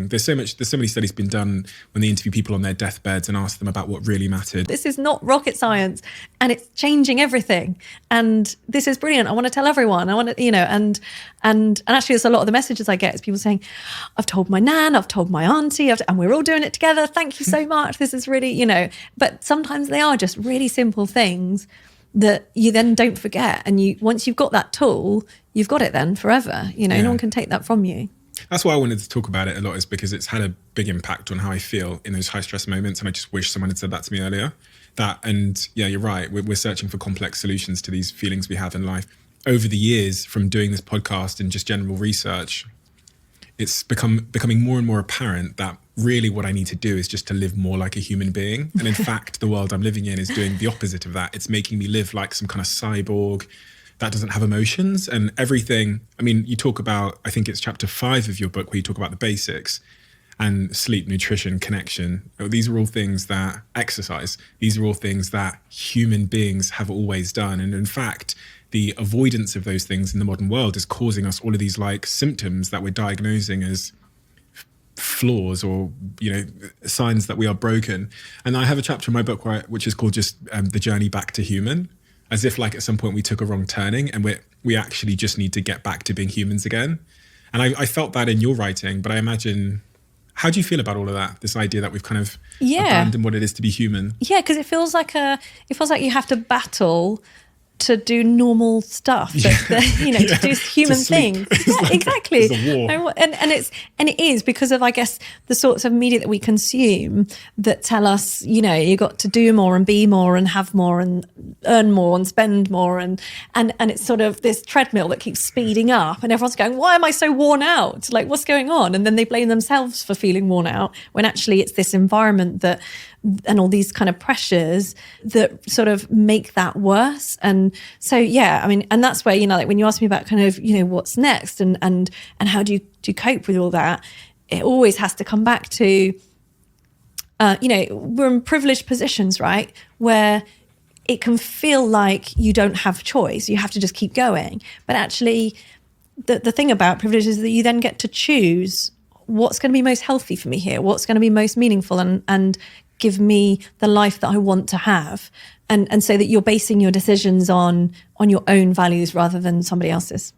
thing. There's so many studies been done when they interview people on their deathbeds and ask them about what really mattered. This is not rocket science, and it's changing everything. And this is brilliant. I want to tell everyone. I want to, and actually, it's a lot of the messages I get is people saying, "I've told my nan, I've told my auntie, and we're all doing it together. Thank you so much. This is really, But sometimes they are just really simple things that you then don't forget. And once you've got that tool, you've got it then forever. No one can take that from you. That's why I wanted to talk about it a lot, is because it's had a big impact on how I feel in those high stress moments. And I just wish someone had said that to me earlier. You're right. We're searching for complex solutions to these feelings we have in life. Over the years, from doing this podcast and just general research, it's becoming more and more apparent that really what I need to do is just to live more like a human being. And in fact, the world I'm living in is doing the opposite of that. It's making me live like some kind of cyborg that doesn't have emotions and everything. I mean, you talk about, I think it's chapter 5 of your book where you talk about the basics and sleep, nutrition, connection. These are all things that exercise. These are all things that human beings have always done. And in fact, the avoidance of those things in the modern world is causing us all of these symptoms that we're diagnosing as flaws or signs that we are broken. And I have a chapter in my book which is called just the journey back to human, as if at some point we took a wrong turning and we actually just need to get back to being humans again. And I felt that in your writing, but I imagine, how do you feel about all of that? This idea that we've kind of abandoned what it is to be human? Yeah, because it feels like you have to battle to do normal stuff, to do human things. Yeah, exactly. It's a war. And it is because of, I guess, the sorts of media that we consume that tell us, you got to do more and be more and have more and earn more and spend more. And it's sort of this treadmill that keeps speeding up and everyone's going, why am I so worn out? Like, what's going on? And then they blame themselves for feeling worn out when actually it's this environment and all these kind of pressures that sort of make that worse. And so, yeah, I mean, and that's where, when you ask me about kind of, what's next and how do you cope with all that, it always has to come back to, we're in privileged positions, right? Where it can feel like you don't have choice. You have to just keep going. But actually, the thing about privilege is that you then get to choose what's going to be most healthy for me here, what's going to be most meaningful and give me the life that I want to have. And so that you're basing your decisions on your own values rather than somebody else's.